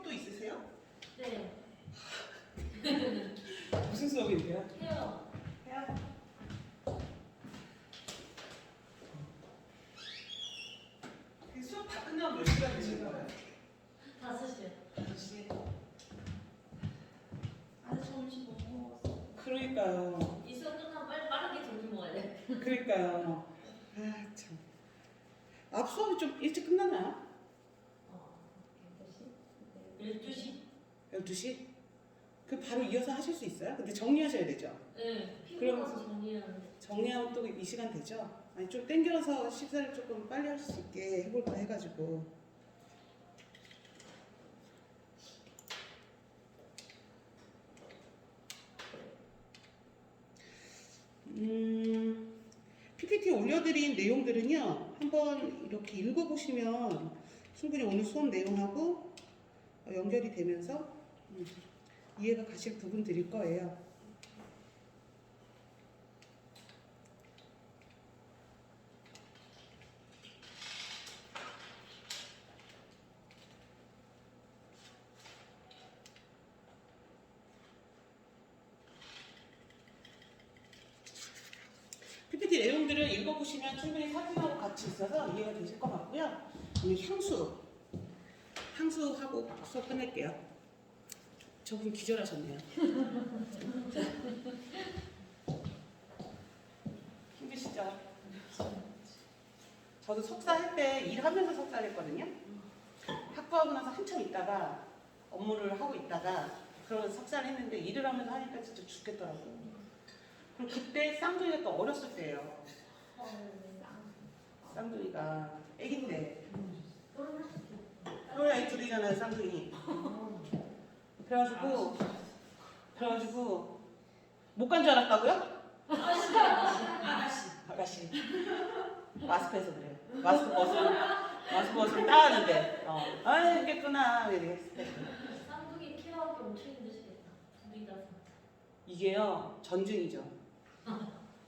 수업도 있으세요? 네. 무슨 수업인데요? 해요. 해요. 그 수업 다 끝나면 몇 시간 되실 거예요? 5시요. 5시. 아직 점심 못 먹었어. 그러니까요. 이 수업 끝나면 빨리 빠르게 점심 먹어야 돼. 그러니까요. 아 참. 앞 수업이 좀 일찍 끝나나요? 12시? 12시? 그 바로 이어서 하실 수 있어요? 근데 정리하셔야 되죠? 네. 그럼- 피곤해서 정리하는데. 정리하면 또 이 시간 되죠? 아니 좀 땡겨서 식사를 조금 빨리 할 수 있게 해볼까 해가지고. PPT 올려드린 내용들은요 한번 이렇게 읽어보시면 충분히 오늘 수업 내용하고 연결이 되면서 이해가 가실 부분들일 거예요. PPT 내용들을 읽어보시면 충분히 사진하고 같이 있어서 이해가 되실 것 같고요. 오늘 향수하고 수업 끝낼게요. 저분 기절하셨네요. 힘드시죠? 저도 석사 할 때 일하면서 석사를 했거든요. 학부하고 나서 한참 있다가 업무를 하고 있다가 그러면서 석사를 했는데 일을 하면서 하니까 진짜 죽겠더라고요. 그리고 그때 쌍둥이가 또 어렸을 때예요. 쌍둥이가 애기인데 또래 둘이잖아요 쌍둥이. 그래가지고 못 간 줄 알았다고요? 아가씨 마스크해서 그래요. 마스크 벗으면 따하는데 아 이겠구나 이랬을 쌍둥이 케어하기 엄청 힘드시겠다. 둘이라서. 이게요 전쟁이죠.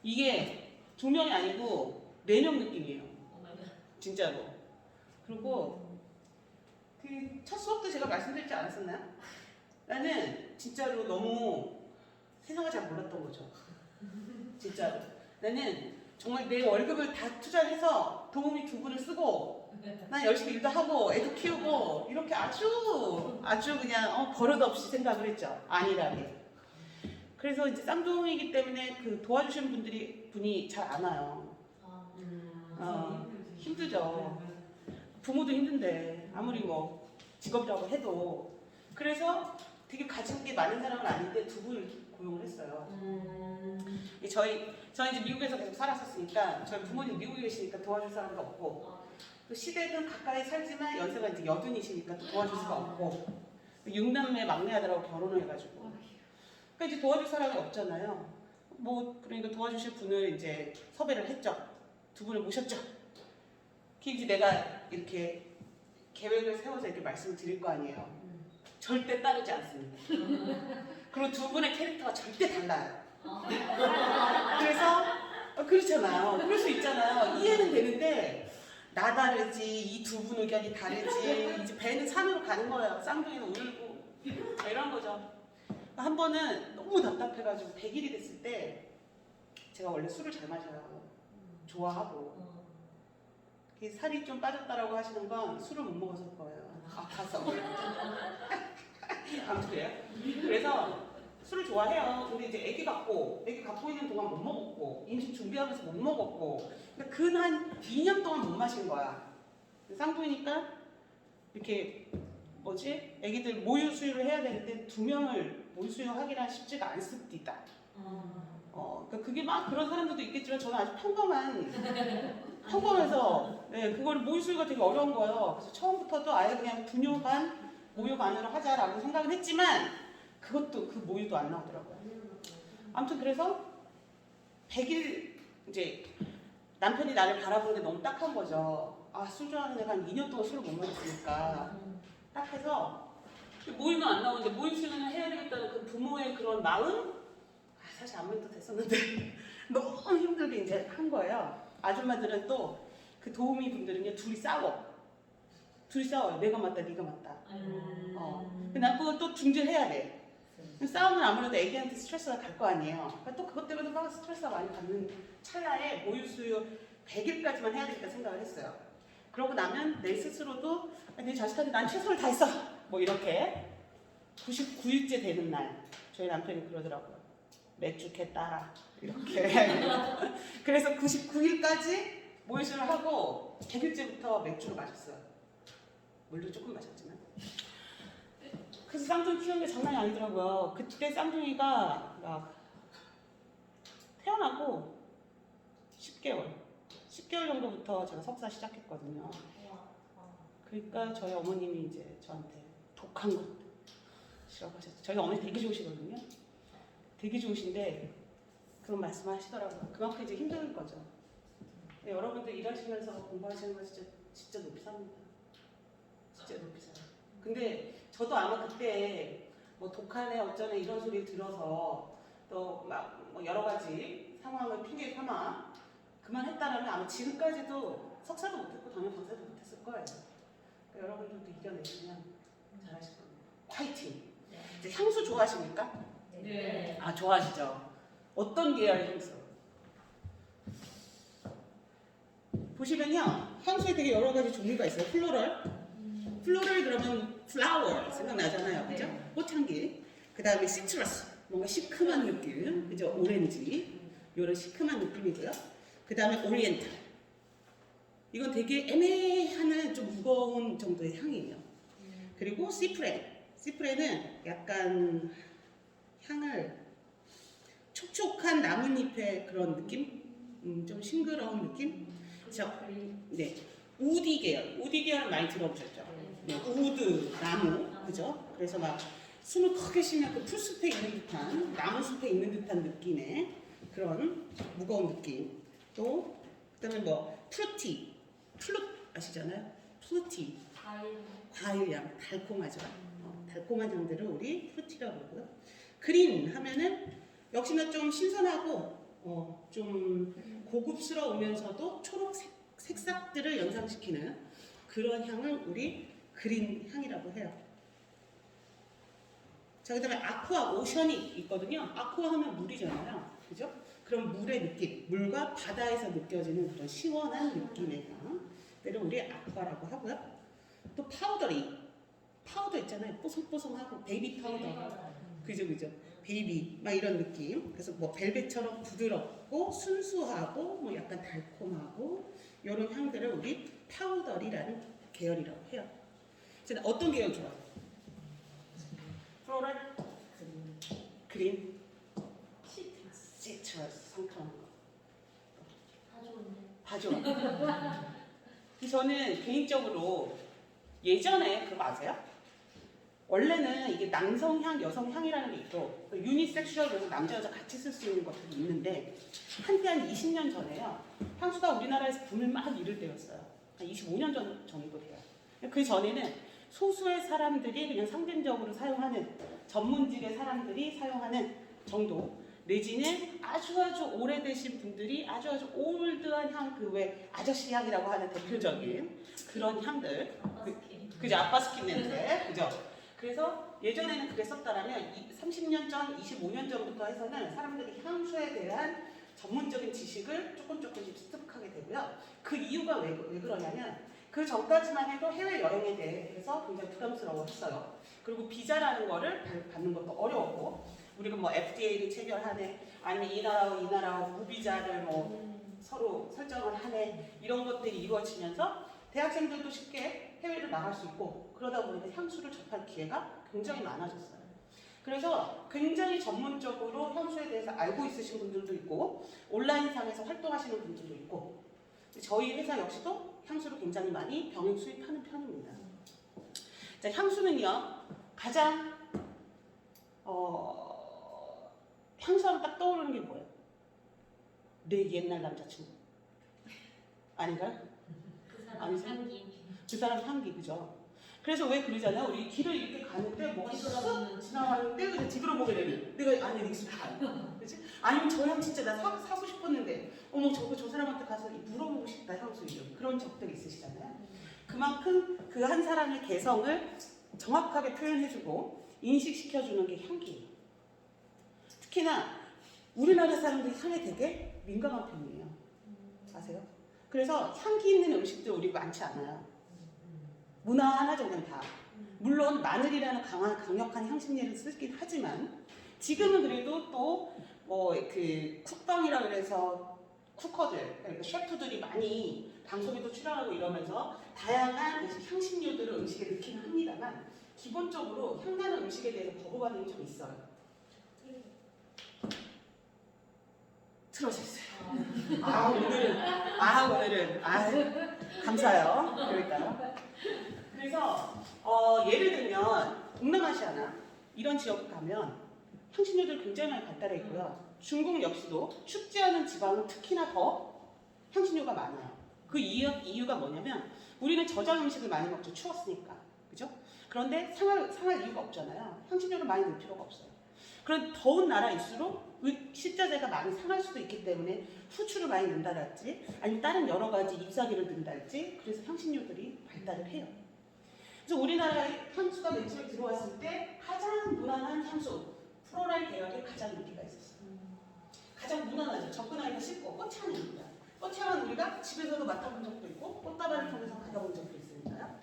이게 2명이 아니고 4명 느낌이에요. 진짜로. 그리고 그 첫 수업 때 제가 말씀드리지 않았었나요? 나는 진짜로 너무 세상을 잘 몰랐던 거죠. 진짜로. 나는 정말 내 월급을 다 투자해서 도우미 2분을 쓰고 난 열심히 일도 하고 애도 키우고 이렇게 아주 그냥 버릇없이 생각을 했죠. 안일하게. 그래서 이제 쌍둥이기 때문에 그 도와주시는 분이 잘 안 와요. 힘들죠. 부모도 힘든데 아무리 뭐 직업이라고 해도. 그래서 되게 가진 게 많은 사람은 아닌데 2분을 고용을 했어요. 저희 이제 미국에서 계속 살았었으니까 저희 부모님 미국에 계시니까 도와줄 사람도 없고 또 시댁은 가까이 살지만 연세가 이제 80이시니까 또 도와줄 수가 없고 6남매 막내 아들하고 결혼을 해가지고 그러니까 이제 도와줄 사람이 없잖아요. 뭐 그러니까 도와주실 분을 이제 섭외를 했죠. 2분을 모셨죠. 그 이제 내가 이렇게 계획을 세워서 이렇게 말씀을 드릴 거 아니에요. 절대 따르지 않습니다. 그리고 2분의 캐릭터가 절대 달라요. 그래서 그렇잖아요. 그럴 수 있잖아요. 이해는 되는데 나 다르지, 이 2분 의견이 다르지. 이제 배는 산으로 가는 거예요. 쌍둥이는 울고 이런 거죠. 한 번은 너무 답답해가지고 100일이 됐을 때 제가 원래 술을 잘 마셔요. 좋아하고 살이 좀 빠졌다라고 하시는 건 술을 못 먹어서 거예요. 아파서. 아무튼 그래요. 그래서 술을 좋아해요. 근데 이제 애기 갖고 있는 동안 못 먹었고 임신 준비하면서 못 먹었고 그러니까 근 2년 동안 못 마신 거야. 쌍둥이니까 이렇게 애기들 모유 수유를 해야 되는데 2명을 모유 수유하기란 쉽지가 않습니다. 그러니까 그게 막 그런 사람들도 있겠지만 저는 아주 평범해서 그거를 모유 수유가 되게 어려운 거예요. 그래서 처음부터도 아예 그냥 분유반 모유반으로 하자라고 생각은 했지만 그것도 그 모유도 안 나오더라고요. 아무튼 그래서 100일 이제 남편이 나를 바라보는 게 너무 딱한 거죠. 술 좋아하는 애가 한 2년 동안 술을 못 먹었으니까 딱 해서 모유는 안 나오는데 모유 수유는 해야 되겠다는 그 부모의 그런 마음 사실 아무 일도 됐었는데 너무 힘들게 이제 한 거예요. 아줌마들은 또 그 도우미 분들은요 둘이 싸워. 둘이 싸워요. 내가 맞다, 네가 맞다. 근데 난 그걸 또 중재해야 돼. 싸우면 아무래도 애기한테 스트레스가 갈 거 아니에요. 그러니까 또 그것 때문에 막 스트레스가 많이 받는 찰나에 모유 수유 100일까지만 해야 되겠다 생각을 했어요. 그러고 나면 내 스스로도 내 자식한테 난 최선을 다했어. 뭐 이렇게 99일째 되는 날 저희 남편이 그러더라고요. 맥주 개 따라 이렇게. 그래서 99일까지 모유 수유를 하고 100일째부터 맥주를 마셨어요. 물도 조금 마셨지만. 그래서 쌍둥이 키우는 게 장난이 아니더라고요. 그때 쌍둥이가 막 태어나고 10개월 정도부터 제가 석사 시작했거든요. 그러니까 저희 어머님이 이제 저한테 독한 것 싫어하고 하셨죠. 저희 어머니 되게 좋으시거든요. 되게 좋으신데 그런 말씀을 하시더라고요. 그만큼 이제 힘든 거죠. 네, 여러분들 일하시면서 공부하시는 거 진짜 높이 삽니다. 진짜 높이 살아요. 근데 저도 아마 그때 뭐 독하네 어쩌네 이런 소리 들어서 또 막 뭐 여러 가지 상황을 핑계 삼아 그만했다라면 아마 지금까지도 석사도 못했고 당연 박사도 못했을 거예요. 그러니까 여러분들도 이겨내시면 잘하실 겁니다. 화이팅! 이제 향수 좋아하십니까? 네. 아 좋아하시죠? 어떤 계열의 향수? 보시면요 향수에 되게 여러 가지 종류가 있어요. 플로럴 그러면 플라워 생각나잖아요, 그죠? 꽃향기. 그 다음에 시트러스, 뭔가 시큼한 느낌, 그죠? 오렌지, 이런 시큼한 느낌이고요. 그 다음에 오리엔탈. 이건 되게 애매한 좀 무거운 정도의 향이에요. 그리고 시프레는 약간 향을 촉촉한 나뭇잎의 그런 느낌, 좀 싱그러운 느낌. 네, 우디 계열 많이 들어보셨죠? 네, 우드 나무, 그죠? 그래서 막 숨을 크게 쉬면 그 풀숲에 있는 듯한 나무숲에 있는 듯한 느낌의 그런 무거운 느낌. 또 그다음에 뭐 플룻 아시잖아요? 플루티 과일향 달콤하죠. 달콤한 향들을 우리 플루티라고 그러고요. 그린 하면은 역시나 좀 신선하고 좀 고급스러우면서도 초록색 색상들을 연상시키는 그런 향을 우리 그린 향이라고 해요. 자, 그 다음에 아쿠아 오션이 있거든요. 아쿠아 하면 물이잖아요. 그죠? 그럼 물의 느낌, 물과 바다에서 느껴지는 그런 시원한 느낌의 향. 때를 우리 아쿠아라고 하고요. 또 파우더 있잖아요. 뽀송뽀송하고 베이비 파우더. 그죠? 베이비 막 이런 느낌. 그래서 뭐 벨벳처럼 부드럽고 순수하고 뭐 약간 달콤하고 이런 향들을 우리 파우더리라는 계열이라고 해요. 자, 어떤 계열 좋아요? 플로럴, 그린, 시트러스, 상큼한 거. 다 좋아. 저는 개인적으로 예전에 그거 아세요? 원래는 이게 남성향, 여성향이라는 게 있고 유니섹슈얼 그래서 남자 여자 같이 쓸 수 있는 것들이 있는데 한때 한 20년 전에요. 향수가 우리나라에서 붐을 막 이룰 때였어요. 한 25년 정도 돼요. 그 전에는 소수의 사람들이 그냥 상징적으로 사용하는 전문직의 사람들이 사용하는 정도 내지는 아주 오래되신 분들이 아주 올드한 향, 그 왜 아저씨 향이라고 하는 대표적인 그런 향들 그죠? 아빠 스킨 냄새 그죠? 그래서 예전에는 그랬었다라면 30년 전, 25년 전부터 해서는 사람들이 향수에 대한 전문적인 지식을 조금씩 습득하게 되고요. 그 이유가 왜 그러냐면 그 전까지만 해도 해외여행에 대해서 굉장히 부담스러워했어요. 그리고 비자라는 거를 받는 것도 어려웠고 우리가 뭐 FDA를 체결하네 아니면 이 나라와 무비자를 뭐 서로 설정을 하네 이런 것들이 이루어지면서 대학생들도 쉽게 해외를 나갈 수 있고 그러다 보니까 향수를 접할 기회가 굉장히 많아졌어요. 그래서 굉장히 전문적으로 향수에 대해서 알고 있으신 분들도 있고 온라인상에서 활동하시는 분들도 있고 저희 회사 역시도 향수를 굉장히 많이 병행 수입하는 편입니다. 자, 향수는요 가장 향수하면 딱 떠오르는 게 뭐예요? 내 옛날 남자친구 아닌가요? 그 사람 향기 그죠? 그래서 왜 그러잖아요. 우리 길을 이렇게 가는데 뭐가 쓱 지나가는데 그냥 뒤돌아보게 되면 내가 안에 익숙해. 그렇지? 아니면 저 향 진짜 나 사고 싶었는데 어머 저 사람한테 가서 물어보고 싶다 향수 이름 그런 적들이 있으시잖아요. 그만큼 그 한 사람의 개성을 정확하게 표현해주고 인식시켜주는 게 향기예요. 특히나 우리나라 사람들이 향에 되게 민감한 편이에요. 아세요? 그래서 향기 있는 음식들 우리 많지 않아요. 무난하죠, 그냥 다. 물론 마늘이라는 강력한 향신료를 쓰긴 하지만 지금은 그래도 또 뭐 그 쿡방이라 그래서 쿠커들, 그러니까 셰프들이 많이 방송에도 출연하고 이러면서 다양한 향신료들을 음식에 넣기는 합니다만 기본적으로 향나는 음식에 대해서 거부반응이 좀 있어요. 틀어졌어요. 오늘은 감사해요. 그러니까요. 그래서 예를 들면 동남아시아나 이런 지역 가면 향신료들 굉장히 많이 발달해 있고요. 중국 역시도 춥지 않은 지방은 특히나 더 향신료가 많아요. 그 이유가 뭐냐면 우리는 저장 음식을 많이 먹죠. 추웠으니까. 그죠? 그런데 상할 이유가 없잖아요. 향신료를 많이 넣을 필요가 없어요. 그런 더운 나라일수록 식자재가 많이 상할 수도 있기 때문에 후추를 많이 넣는다랄지 아니면 다른 여러 가지 잎사귀를 넣는다랄지 그래서 향신료들이 발달을 해요. 그래서 우리나라의 향수가 맨 처음에 들어왔을 때 가장 무난한 향수 플로랄 계열이 가장 인기가 있었어요. 가장 무난하죠. 접근하기가 쉽고 꽃향입니다. 꽃향은 우리가 집에서도 맡아본 적도 있고 꽃다발을 통해서 받아본 적도 있으니까요.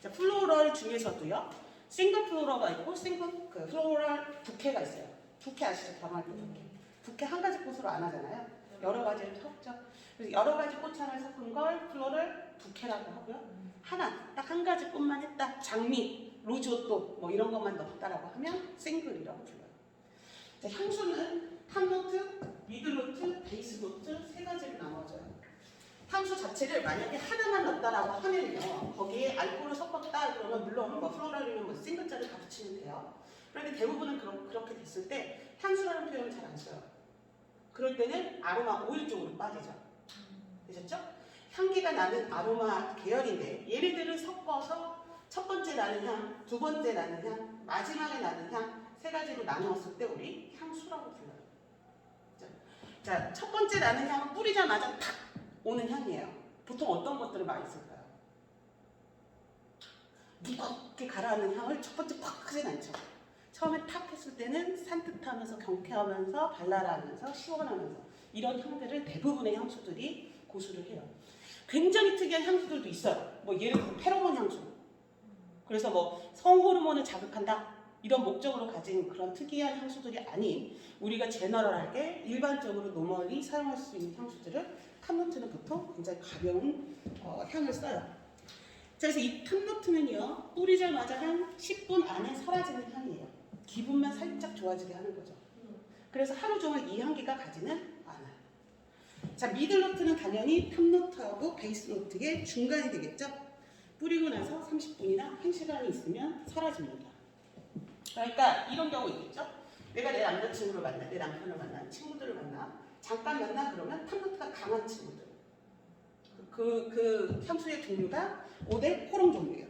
자, 플로럴 중에서도요. 싱글 플로럴가 있고 싱글 플로럴 부케가 있어요. 부케 아시죠? 결혼할 때 부케. 부케 한 가지 꽃으로 안 하잖아요. 여러 가지를 섞죠. 그래서 여러 가지 꽃향을 섞은 걸 플로럴 부케라고 하고요. 딱 한 가지 꽃만 했다. 장미, 로즈오또 뭐 이런 것만 넣었다라고 하면 싱글이라고 불러요. 자, 향수는 탑노트, 미들노트, 베이스노트 세 가지로 나눠져요. 향수 자체를 만약에 하나만 넣었다라고 하면요, 거기에 알코올을 섞었다 그러면 물론 뭐 플로럴이면 뭐 싱글자를 다 붙이면 돼요. 그런데 대부분은 그렇게 됐을 때 향수라는 표현을 잘 안 써요. 그럴 때는 아로마 오일 쪽으로 빠지죠. 되셨죠? 향기가 나는 아로마 계열인데 얘네들을 섞어서 첫 번째 나는 향, 두 번째 나는 향, 마지막에 나는 향 세 가지로 나누었을 때 우리 향수라고 불러요. 자, 첫 번째 나는 향은 뿌리자마자 탁 오는 향이에요. 보통 어떤 것들을 많이 쓸까요? 무겁게 가라앉는 향을 첫 번째 팍 하진 않죠. 처음에 탁 했을 때는 산뜻하면서 경쾌하면서 발랄하면서 시원하면서 이런 향들을 대부분의 향수들이 고수를 해요. 굉장히 특이한 향수들도 있어요. 뭐 예를 들어 페로몬 향수. 그래서 뭐 성호르몬을 자극한다. 이런 목적으로 가진 그런 특이한 향수들이 아닌 우리가 제너럴하게 일반적으로 노멀리 사용할 수 있는 향수들을 탑노트는 보통 굉장히 가벼운 향을 써요. 자, 그래서 이 탑노트는요 뿌리자마자 한 10분 안에 사라지는 향이에요. 기분만 살짝 좋아지게 하는 거죠. 그래서 하루 종일 이 향기가 가지는 않아요. 자, 미들노트는 당연히 탑노트하고 베이스노트의 중간이 되겠죠. 뿌리고 나서 30분이나 1시간이 있으면 사라집니다. 그러니까 이런 경우 있겠죠. 내가 내 남자친구를 만나, 내 남편을 만나, 친구들을 만나, 잠깐 만나 그러면 탑노트가 강한 친구들. 그 향수의 종류가 오데 코롱 종류예요.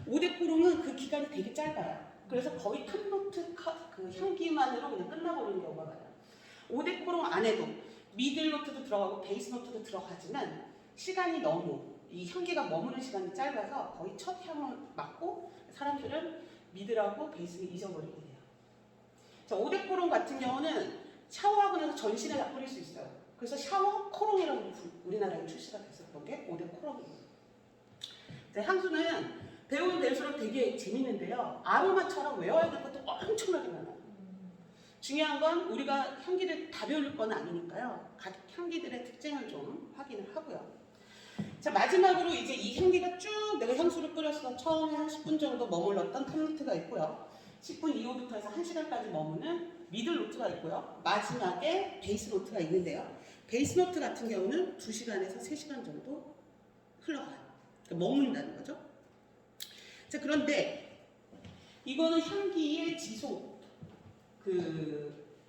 오데 코롱은 그 기간이 되게 짧아요. 그래서 거의 탑노트 그 향기만으로 그냥 끝나버리는 경우가 많아요. 오데 코롱 안에도 미들노트도 들어가고 베이스노트도 들어가지만 시간이 너무 이 향기가 머무는 시간이 짧아서 거의 첫 향을 맡고 사람들은 미들하고 베이스를 잊어버리게 돼요. 자, 오데 코롱 같은 경우는 샤워하고 나서 전신에 다 뿌릴 수 있어요. 그래서 샤워 코롱이라고 우리나라에 출시가 됐었던 게 오데 코롱이에요. 자, 향수는 배우면 배울수록 되게 재밌는데요. 아로마처럼 외워야 될 것도 엄청나게 많아요. 중요한 건 우리가 향기를 다 배울 건 아니니까요. 각 향기들의 특징을 좀 확인을 하고요. 자, 마지막으로 이제 이 향기가 쭉 내가 향수를 뿌려서 처음에 한 10분 정도 머물렀던 탑노트가 있고요. 10분 이후부터 해서 1시간까지 머무는 미들노트가 있고요. 마지막에 베이스노트가 있는데요. 베이스노트 같은 경우는 2시간에서 3시간 정도 흘러가요. 그러니까 머문다는 거죠. 자, 그런데 이거는 향기의 지속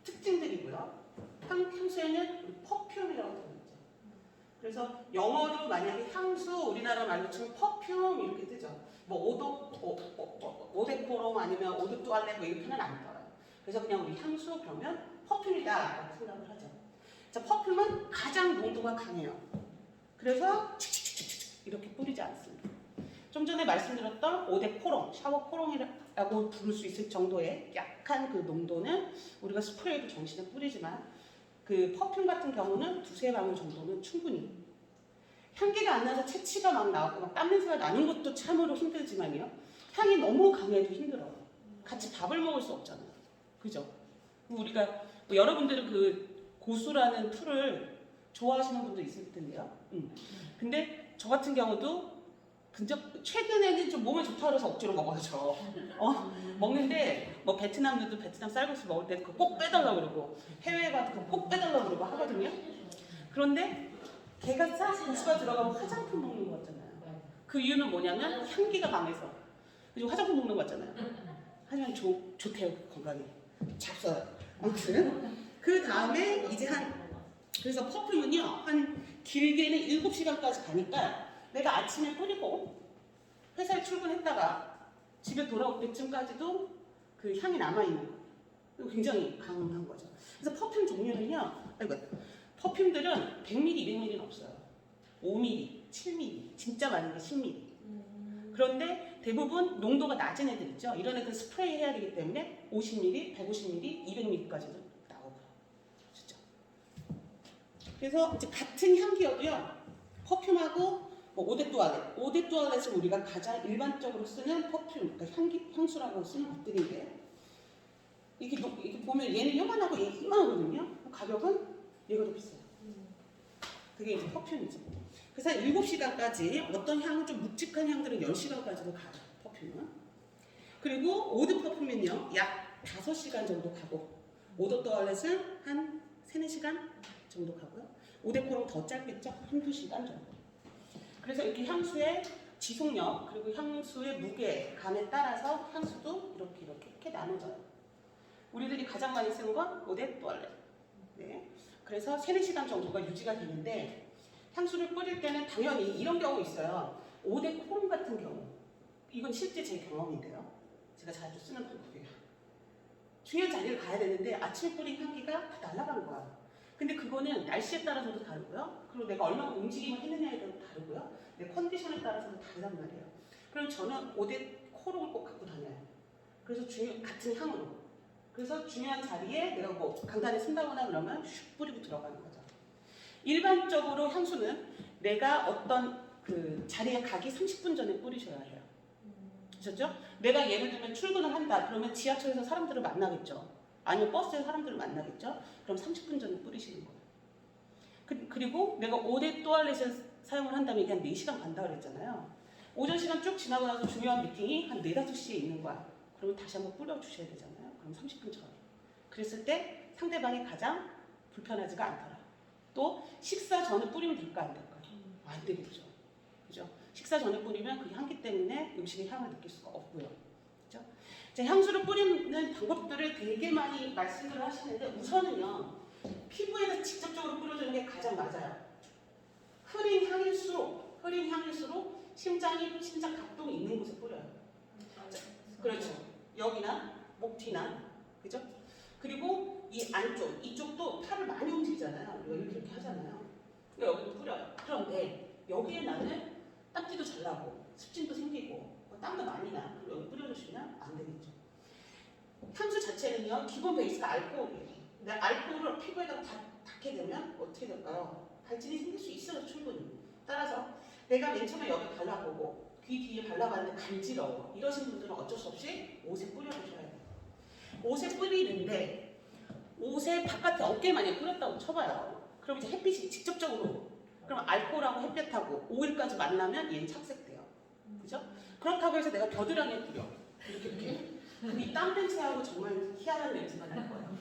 특징들이고요. 향수에는 퍼퓸이라고 합니다. 그래서 영어로 만약에 향수 우리나라 말로 치면 퍼퓸 이렇게 뜨죠. 뭐 오데코롱 아니면 오드뚜알레 뭐 이렇게는 안 떠요. 그래서 그냥 우리 향수 그러면 퍼퓸이다라고 생각을 하죠. 자, 퍼퓸은 가장 농도가 강해요. 그래서 이렇게 뿌리지 않습니다. 좀 전에 말씀드렸던 오데 코롱, 샤워 코롱이라고 부를 수 있을 정도의 약한 그 농도는 우리가 스프레이도 전신에 뿌리지만 그 퍼퓸 같은 경우는 두세 방울 정도는 충분히. 향기가 안 나서 채취가 막 나고 막 땀 냄새가 나는 것도 참으로 힘들지만요. 향이 너무 강해도 힘들어요. 같이 밥을 먹을 수 없잖아요. 그죠? 우리가 뭐 여러분들은 그 고수라는 풀을 좋아하시는 분도 있을 텐데요. 근데 저 같은 경우도 최근에는 좀 몸에 좋다 그래서 억지로 먹어야죠. 먹는데 뭐 베트남들도 베트남 쌀국수 먹을 때 그거 꼭 빼달라고 그러고 해외에 가도 그거 꼭 빼달라고 그러고 하거든요. 그런데 걔가 싹 고수가 들어가면 화장품 먹는 거 같잖아요. 그 이유는 뭐냐면 향기가 강해서. 그리고 화장품 먹는 거 같잖아요. 하지만 좋대요, 건강에. 잡숴요. 아무튼 그 다음에 이제 그래서 퍼퓸은요 한 길게는 7시간까지 가니까 내가 아침에 뿌리고 회사에 출근했다가 집에 돌아올 때쯤까지도 그 향이 남아있는 거. 굉장히 강한 거죠. 그래서 퍼퓸 종류는요, 퍼퓸들은 100ml, 200ml는 없어요. 5ml, 7ml, 진짜 많은 게 10ml. 그런데 대부분 농도가 낮은 애들 있죠. 이런 애들 스프레이 해야 되기 때문에 50ml, 150ml, 200ml까지도 나오고요. 진짜. 그래서 이제 같은 향기여도요, 퍼퓸하고 뭐 오데 뚜알렛은 우리가 가장 일반적으로 쓰는 퍼퓸, 그러니까 향수라고 쓰는 것들인데 이게 보면 얘는 요만하고 얘 이만하거든요. 가격은 얘가 더 비싸요. 그게 이제 퍼퓸이죠. 그래서 7시간까지 어떤 향은 좀 묵직한 향들은 10시간까지도 가요. 퍼퓸은. 그리고 오드 퍼퓸은요 약 5시간 정도 가고 오더 뚜알렛은 한 3, 4시간 정도 가고요. 오데코는 더 짧겠죠? 1, 2시간 정도. 그래서 이렇게 향수의 지속력 그리고 향수의 무게감에 따라서 향수도 이렇게 나눠져요. 우리들이 가장 많이 쓰는 건 오데 뚜알렛. 네. 그래서 3, 4시간 정도가 유지가 되는데 향수를 뿌릴 때는 당연히 이런 경우 있어요. 오데 코롱 같은 경우. 이건 실제 제 경험인데요. 제가 자주 쓰는 방법이에요. 중요한 자리를 가야 되는데 아침에 뿌린 향기가 다 날아간 거야. 근데 그거는 날씨에 따라서도 다르고요. 그리고 내가 얼마나 움직임을 했느냐에 따라서 다르고요. 내 컨디션에 따라서도 다르단 말이에요. 그럼 저는 오데 코롱을 꼭 갖고 다녀요. 그래서 같은 향으로. 그래서 중요한 자리에 내가 뭐 강단에 쓴다거나 그러면 슉 뿌리고 들어가는 거죠. 일반적으로 향수는 내가 어떤 그 자리에 가기 30분 전에 뿌리셔야 해요. 아셨죠? 내가 예를 들면 출근을 한다. 그러면 지하철에서 사람들을 만나겠죠. 아니면 버스에서 사람들을 만나겠죠. 그럼 30분 전에 뿌리시는 거예요. 그리고 내가 오데 뚜알렛을 사용을 한다면 이게 한 4시간 간다 그랬잖아요. 오전 시간 쭉 지나고 나서 중요한 미팅이 한 4, 5시에 있는 거야. 그러면 다시 한번 뿌려주셔야 되잖아요. 그럼 30분 전에. 그랬을 때 상대방이 가장 불편하지가 않더라. 또 식사 전에 뿌리면 될까 안 될까요? 안 되겠죠. 그죠? 식사 전에 뿌리면 그 향기 때문에 음식의 향을 느낄 수가 없고요. 그죠? 자, 향수를 뿌리는 방법들을 되게 많이 말씀을 하시는데 우선은요. 피부에다 직접적으로 뿌려주는 게 가장 맞아요. 흐린 향일수록 심장 각동이 있는 곳에 뿌려요. 그렇죠. 여기나 목 뒤나 그죠? 그리고 이 안쪽, 이쪽도 팔을 많이 움직이잖아요. 이렇게 하잖아요. 그러니까 여기도 뿌려요. 그런데 여기에 나는 땀띠도 잘 나고 습진도 생기고 땀도 많이 나. 그럼 여기 뿌려주시면 안 되겠죠. 향수 자체는요, 기본 베이스가 알코올이에요. 근데 알코올을 피부에다가 닿게 되면 어떻게 될까요? 발진이 생길 수 있어요, 충분히. 따라서 내가 맨 처음에 여기 발라보고 귀 뒤에 발라봤는데 간지러워. 이러신 분들은 어쩔 수 없이 옷에 뿌려주셔야 돼요. 옷에 뿌리는데 옷에 바깥에 어깨에 만약에 뿌렸다고 쳐봐요. 그럼 이제 햇빛이 직접적으로 그럼 알코올하고 햇볕하고 오일까지 만나면 얘는 착색돼요. 그죠? 그렇다고 해서 내가 겨드랑이에 뿌려. 이렇게. 이 땀 냄새하고 정말 희한한 냄새가 날 거예요.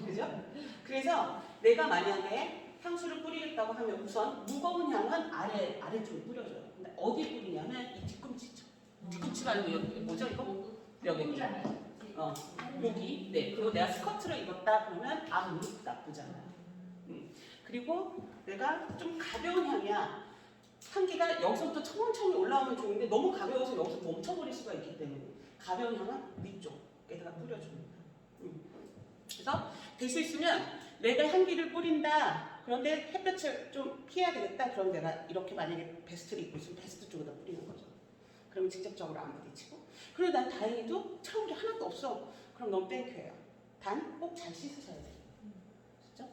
그죠? 그래서 내가 만약에 향수를 뿌리겠다고 하면 우선 무거운 향은 아래쪽에 뿌려줘요. 근데 어디 뿌리냐면 이 뒤꿈치죠. 뒤꿈치가 아니고 여기 뭐죠 이거? 여기. 여기. 네. 그리고 내가 스커트를 입었다 그러면 무릎 나쁘지 않아요. 그리고 내가 좀 가벼운 향이야. 향기가 여기서부터 천천히 올라오면 좋은데 너무 가벼워서 여기서 멈춰버릴 수가 있기 때문에 가벼운 향은 위쪽에다가 뿌려줍니다. 그래서 될 수 있으면 내가 향기를 뿌린다. 그런데 햇볕을 좀 피해야 되겠다. 그럼 내가 이렇게 만약에 베스트를 입고 있으면 베스트 쪽에다 뿌리는 거죠. 그러면 직접적으로 안 부딪히고. 그리고 난 다행히도 트러블이 하나도 없어. 그럼 너무 땡큐예요. 단 꼭 잘 씻으셔야 돼요. 진짜?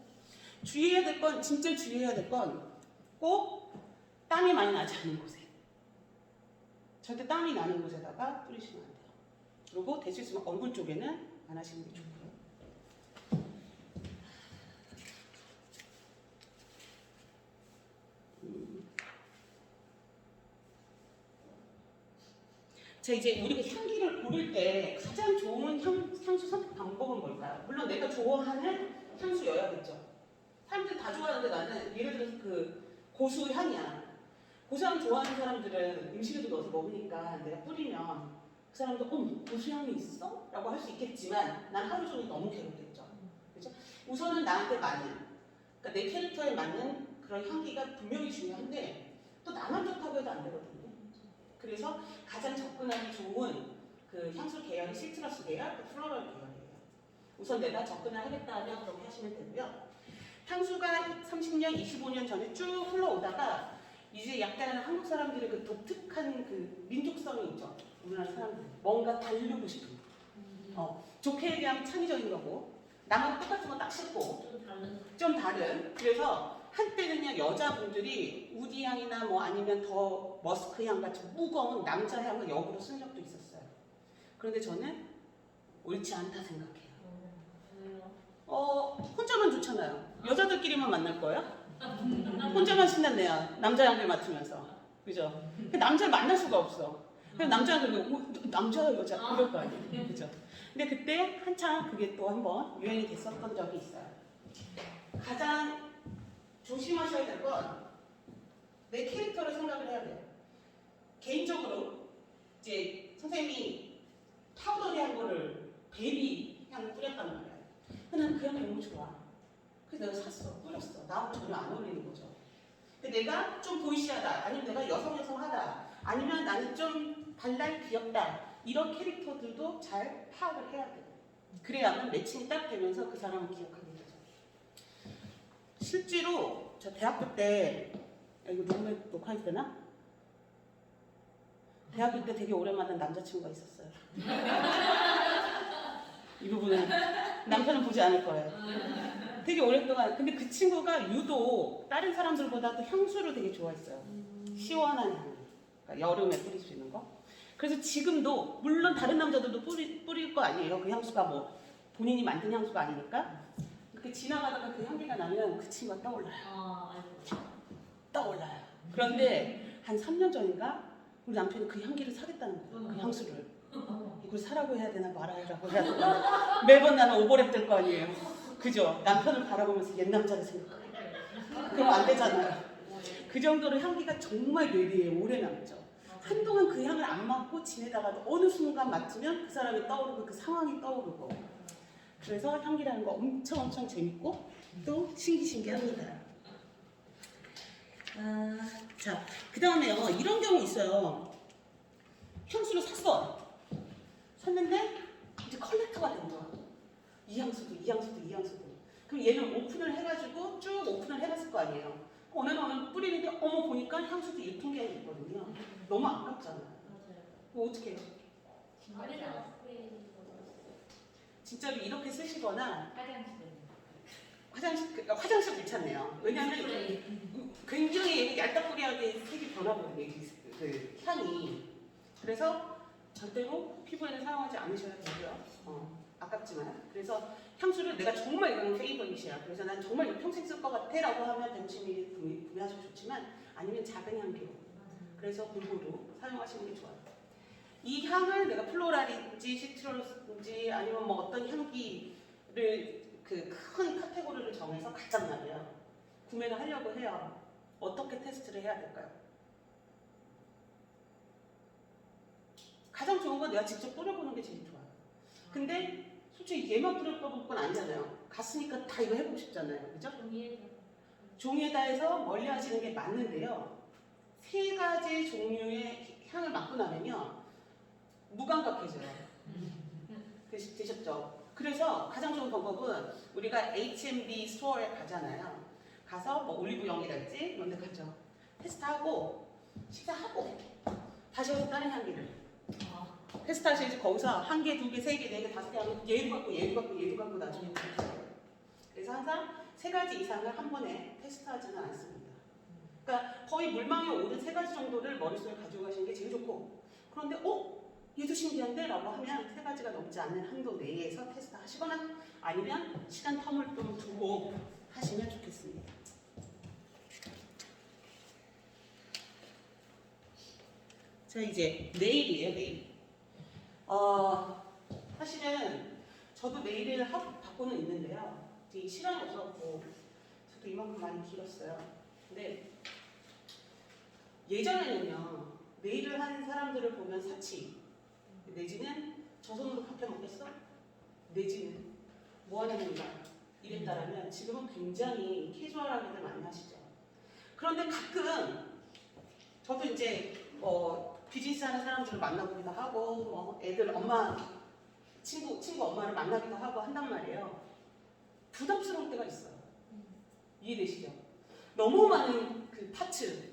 주의해야 될 건, 진짜 주의해야 될 건 꼭 땀이 많이 나지 않은 곳에. 절대 땀이 나는 곳에다가 뿌리시면 안 돼요. 그리고 될 수 있으면 얼굴 쪽에는 안 하시는 게 좋고요. 자, 이제 우리가 향기를 고를 때 가장 좋은 향수 선택 방법은 뭘까요? 물론 내가 좋아하는 향수여야겠죠. 사람들 다 좋아하는데 나는 예를 들어서 그 고수 향이야. 고수향 좋아하는 사람들은 음식에도 넣어서 먹으니까 내가 뿌리면 그 사람도 고수향이 있어? 라고 할 수 있겠지만 난 하루 종일 너무 괴롭겠죠. 그렇죠? 우선은 나한테 맞는, 그러니까 내 캐릭터에 맞는 그런 향기가 분명히 중요한데 또 나만 좋다고 해도 안 되거든요. 그래서 가장 접근하기 좋은 그 향수 계열이 시트러스 계열, 플로럴 계열이에요. 우선 내가 접근을 하겠다 하면 그렇게 하시면 되고요. 향수가 30년, 25년 전에 쭉 흘러오다가 이제 약간 한국 사람들의 그 독특한 그 민족성이 있죠. 우리나라 사람들 뭔가 다르고 싶은 좋게 얘기하면 창의적인 거고 나만 똑같은 거 딱 씹고 좀 다른. 그래서 한때는요 여자분들이 우디 향이나 뭐 아니면 더 머스크 향 같은 무거운 남자 향을 역으로 쓴 적도 있었어요. 그런데 저는 옳지 않다 생각해요. 혼자만 좋잖아요. 여자들끼리만 만날 거예요? 혼자만 신났네요. 남자 향들 맡으면서. 그죠? 남자를 만날 수가 없어. 그냥 남자 향들, 남자 여자 그럴 거 아니에요. 그죠? 근데 그때 한참 그게 또 한번 유행이 됐었던 적이 있어요. 가장 조심하셔야 될 건 내 캐릭터를 생각을 해야 돼요. 개인적으로 이제 선생님이 파우더리한 거를 베이비 향을 뿌렸단 말이에요. 근데 난 그 향이 너무 좋아. 그래서 내가 샀어, 뿌렸어. 나하고 전혀 안 어울리는 거죠. 근데 내가 좀 보이시하다, 아니면 내가 여성하다, 아니면 나는 좀 발랄 귀엽다, 이런 캐릭터들도 잘 파악을 해야 돼요. 그래야만 매칭이 딱 되면서 그 사람을 기억하게 되죠. 실제로 저 대학교 때 이거 녹화해도 되나? 대학교 때 되게 오래 만난 남자친구가 있었어요. 이 부분은 남편은 보지 않을 거예요. 되게 오랫동안. 근데 그 친구가 유독 다른 사람들보다도 향수를 되게 좋아했어요. 시원한 향. 그러니까 여름에 뿌릴 수 있는 거. 그래서 지금도 물론 다른 남자들도 뿌릴 거 아니에요. 그 향수가 뭐 본인이 만든 향수가 아니니까. 이렇게 지나가다가 그 향기가 나면 그 친구가 떠올라요. 떠올라요. 그런데 한 3년 전인가 우리 남편이 그 향기를 사겠다는 거예요. 그 향수를. 이걸 사라고 해야 되나 말아라고 해야 되나. 매번 나는 오버랩 될 거 아니에요. 그죠? 남편을 바라보면서 옛 남자를 생각하고. 그럼 안 되잖아요. 그 정도로 향기가 정말 뇌리에 오래 남죠. 한동안 그 향을 안 맡고 지내다가도 어느 순간 맡으면 그 사람이 떠오르고 그 상황이 떠오르고. 그래서 향기라는 거 엄청 재밌고 또 신기합니다. 자, 그 다음에요. 이런 경우 있어요. 향수를 샀는데 이제 컬렉터가 된 거야. 이 향수도. 그럼 얘는 오픈을 해가지고 쭉 오픈을 해봤을 거 아니에요. 어느 뿌리는데 보니까 향수도 유통기한이 있거든요. 너무 아깝잖아요. 그거 어떻게 해요? 진짜로 이렇게 쓰시거나 화장실 괜찮네요. 왜냐하면 굉장히 얄딱부리하게 색이 변하거든요. 그 향이. 그래서 절대로 피부에는 사용하지 않으셔야 되고요. 아깝지만. 그래서 향수를 내가 정말 이거는 페이버릿이야. 그래서 난 정말 이거 평생 쓸 것 같아 라고 하면 150ml 구매하셔도 좋지만 아니면 작은 향기로. 그래서 골고루 사용하시는 게 좋아요. 이 향을 내가 플로랄인지 시트러스인지 아니면 뭐 어떤 향기를 그 큰 카테고리를 정해서 갖단 말이에요. 구매를 하려고 해요. 어떻게 테스트를 해야 될까요? 가장 좋은 건 내가 직접 뿌려보는 게 제일 좋아요. 근데 솔직히 얘만 뿌려볼 건 아니잖아요. 갔으니까 다 이거 해보고 싶잖아요. 그죠? 종이에다 해서 멀리 하시는 게 맞는데요. 3가지 종류의 향을 맡고 나면요. 무감각해져요. 되셨죠? 그래서 가장 좋은 방법은 우리가 H&B 스토어에 가잖아요. 가서 뭐 올리브영이랄지 이런 데 가죠. 테스트하고 식사하고 다시 와서 다른 향기를 아, 테스트 하셔야지. 거기서 한 개, 두 개, 세 개, 네 개, 다섯 개 하면 얘도 갖고 얘도 갖고 얘도 갖고 나중에 그렇게. 그래서 항상 3가지 이상을 한 번에 테스트하지는 않습니다. 그러니까 거의 물망에 오른 3가지 정도를 머릿속에 가지고 가시는 게 제일 좋고, 그런데 얘도 신기한데? 라고 하면 3가지가 넘지 않는 한도 내에서 테스트 하시거나 아니면 시간 텀을 좀 두고 하시면 좋겠습니다. 자, 이제 네일이에요, 네일. 사실은 저도 네일을 받고는 있는데요. 되게 시간이 없었고 저도 이만큼 많이 길었어요. 근데 예전에는요, 네일을 하는 사람들을 보면 사치, 내지는 저 손으로 밥해 먹겠어? 내지는 뭐 하는 건가? 이랬다라면 지금은 굉장히 캐주얼하게들 많이 하시죠. 그런데 가끔 저도 이제 비즈니스 하는 사람들을 만나보기도 하고 애들 엄마 친구 엄마를 만나기도 하고 한단 말이에요. 부담스러울 때가 있어요. 이해되시죠? 너무 많은 그 파츠,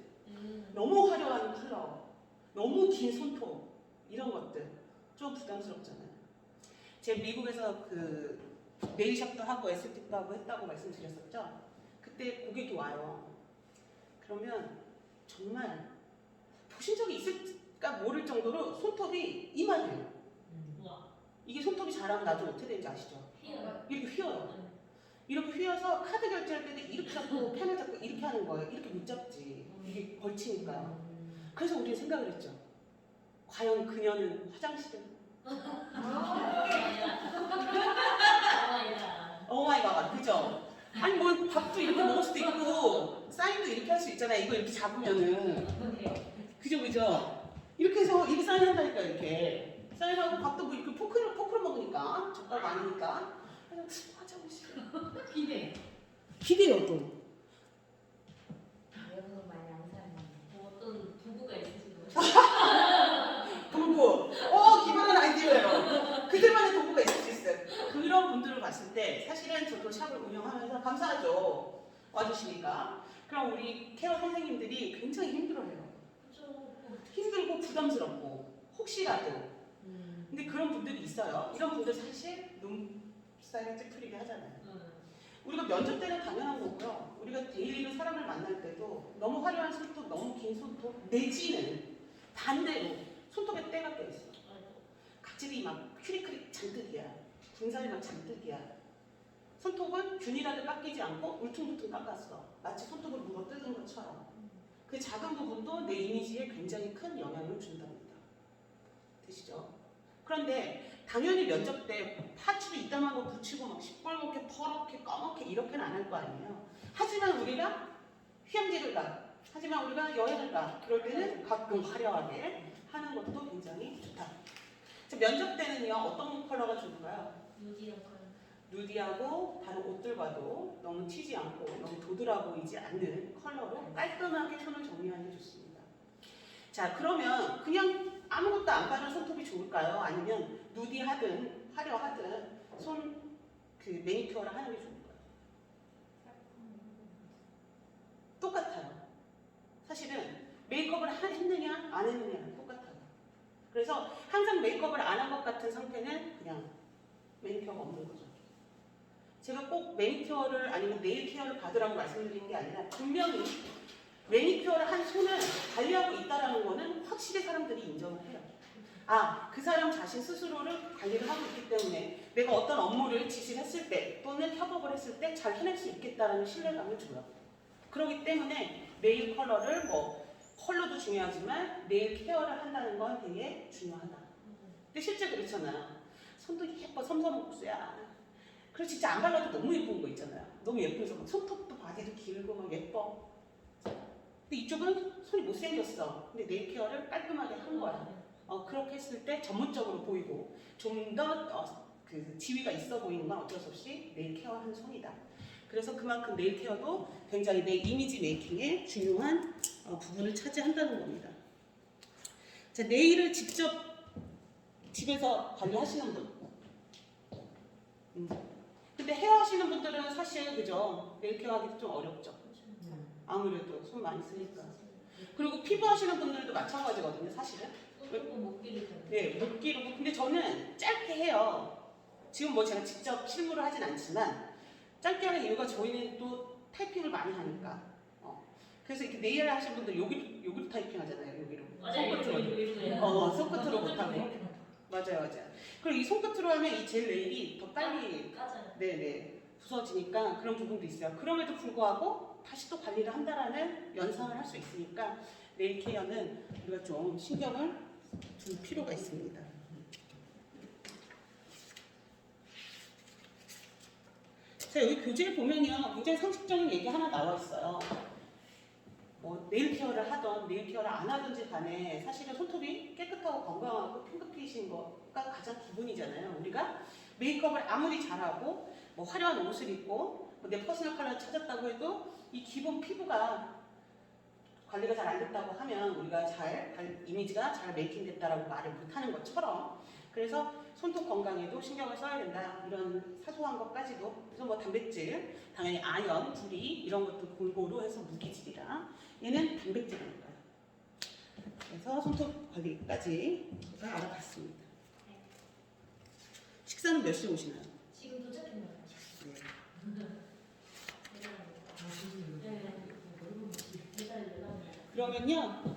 너무 화려한 컬러, 너무 긴 손톱, 이런 것들 좀 부담스럽잖아요. 제가 미국에서 그 네일샵도 하고 에스테틱도 하고 했다고 말씀드렸었죠. 그때 고객이 와요. 그러면 정말 보신 적이 있을까 모를 정도로 손톱이 이만해요. 우와. 이게 손톱이 자라면 나중에 어떻게 되는지 아시죠? 휘어요. 이렇게 휘어요. 이렇게 휘어서 카드 결제할 때도 이렇게 잡고 펜을 잡고 이렇게 하는 거예요. 이렇게 못 잡지. 이게 걸치니까요. 그래서 우리는 생각을 했죠. 과연 그녀는 화장실을 오마이갓, 그죠? 아니 뭐 밥도 이렇게 먹을 수도 있고 사인도 이렇게 할 수 있잖아요. 이거 이렇게 잡으면은 그죠? 이렇게 해서 이렇게 사인한다니까. 이렇게 사인하고 밥도 뭐 이렇게 포크로 먹으니까 젓가락 아니니까. 그래서 화장실 기대요 또. 외국은 많이 안 사는 뭐 어떤 부부가 있으시고 도구. 기발한 아이디어예요. 그들만의 도구가 있을 수 있어요. 그런 분들을 봤을 때 사실은 저도 샵을 운영하면서 감사하죠. 와주시니까. 그럼 우리 케어 선생님들이 굉장히 힘들어해요. 그렇죠. 힘들고 부담스럽고 혹시라도. 근데 그런 분들이 있어요. 이런 분들 사실 눈살을 찌푸리게 하잖아요. 우리가 면접 때는 당연한 거고요. 우리가 데일리로 사람을 만날 때도 너무 화려한 손톱, 너무 긴 손톱 내지는 반대로 손톱에 때가 껴있어. 각질이 막 크릭크릭 잔뜩이야. 군살이 막 잔뜩이야. 손톱은 균일하게 깎이지 않고 울퉁불퉁 깎았어. 마치 손톱을 물어 뜯은 것처럼. 그 작은 부분도 내 이미지에 굉장히 큰 영향을 준답니다. 되시죠? 그런데 당연히 면접 때 파츠도 이따만 거 붙이고 막 시뻘겋게 퍼렇게 까맣게 이렇게는 안 할 거 아니에요. 하지만 우리가 휴양지를 가, 하지만 우리가 여행을 가, 그럴 때는 가끔 화려하게 하는 것도 굉장히 좋다. 자, 면접 때는요, 어떤 컬러가 좋은가요? 누디하고 다른 옷들과도 너무 튀지 않고 너무 도드라 보이지 않는 컬러로 깔끔하게 손을 정리하는 게 좋습니다. 자, 그러면 그냥 아무것도 안 바른 손톱이 좋을까요? 아니면 누디하든 화려하든 손 매니큐어를 하는 게 좋을까요? 똑같아요. 사실은 메이크업을 했느냐 안 했느냐는 똑같아요. 그래서 항상 메이크업을 안 한 것 같은 상태는 그냥 매니큐어가 없는 거죠. 제가 꼭 매니큐어를 아니면 네일 케어를 받으라고 말씀드리는 게 아니라 분명히 매니큐어를 한 손을 관리하고 있다는 거는 확실히 사람들이 인정을 해요. 그 사람 자신 스스로를 관리를 하고 있기 때문에 내가 어떤 업무를 지시했을 때 또는 협업을 했을 때 잘 해낼 수 있겠다라는 신뢰감을 줘요. 그렇기 때문에 네일 컬러를 컬러도 중요하지만 네일 케어를 한다는 건 되게 중요하다. 근데 실제 그렇잖아요. 손도 예뻐, 섬섬옥수야. 그리고 진짜 안 발라도 너무 예쁜 거 있잖아요. 너무 예뻐서 막 손톱도 바디도 길고 막 예뻐. 근데 이쪽은 손이 못생겼어. 근데 네일 케어를 깔끔하게 한 거야. 그렇게 했을 때 전문적으로 보이고 좀 더 지위가 있어 보이는 건 어쩔 수 없이 네일 케어하는 손이다. 그래서 그만큼 네일 케어도 굉장히 내 이미지 메이킹에 중요한 부분을 차지한다는 겁니다. 자, 네일을 직접 집에서 관리하시는 분. 근데 헤어 하시는 분들은 사실 그죠? 네일 케어 하기도 좀 어렵죠. 아무래도 손 많이 쓰니까. 그리고 피부 청소하시는 분들도 마찬가지거든요, 사실은. 손톱은 못 기르잖아요. 네, 못 기르고. 근데 저는 짧게 해요. 지금 뭐 제가 직접 실무를 하진 않지만 짧게 하는 이유가 저희는 또 타이핑을 많이 하니까. 그래서 이렇게 네일 하신 분들 여기로 타이핑 하잖아요, 여기로. 맞아요. 손끝으로. 손끝으로 못하고. 맞아요. 그리고 이 손끝으로 하면 이 젤 네일이 더 빨리 까져요. 네네 부서지니까 그런 부분도 있어요. 그럼에도 불구하고 다시 또 관리를 한다라는 연상을 할 수 있으니까 네일 케어는 우리가 좀 신경을 둘 필요가 있습니다. 자, 여기 교재를 보면요, 굉장히 상식적인 얘기 하나 나와 있어요. 뭐 네일 케어를 하던 네일 케어를 안 하든지 간에 사실은 손톱이 깨끗하고 건강하고 핑크빛인 거가 가장 기본이잖아요. 우리가 메이크업을 아무리 잘하고 뭐 화려한 옷을 입고 뭐내 퍼스널 컬러를 찾았다고 해도 이 기본 피부가 관리가 잘 안 됐다고 하면 우리가 이미지가 잘 메이킹됐다라고 말을 못하는 것처럼, 그래서 손톱 건강에도 신경을 써야 된다, 이런 사소한 것까지도. 그래서 뭐 단백질, 당연히 아연, 구리 이런 것도 골고루 해서 무기질이라 얘는 단백질이니까요. 그래서 손톱 관리까지 제가 알아봤습니다. 식사는 몇 시에 오시나요? 지금 도착했나요? 네. 네. 그러면요,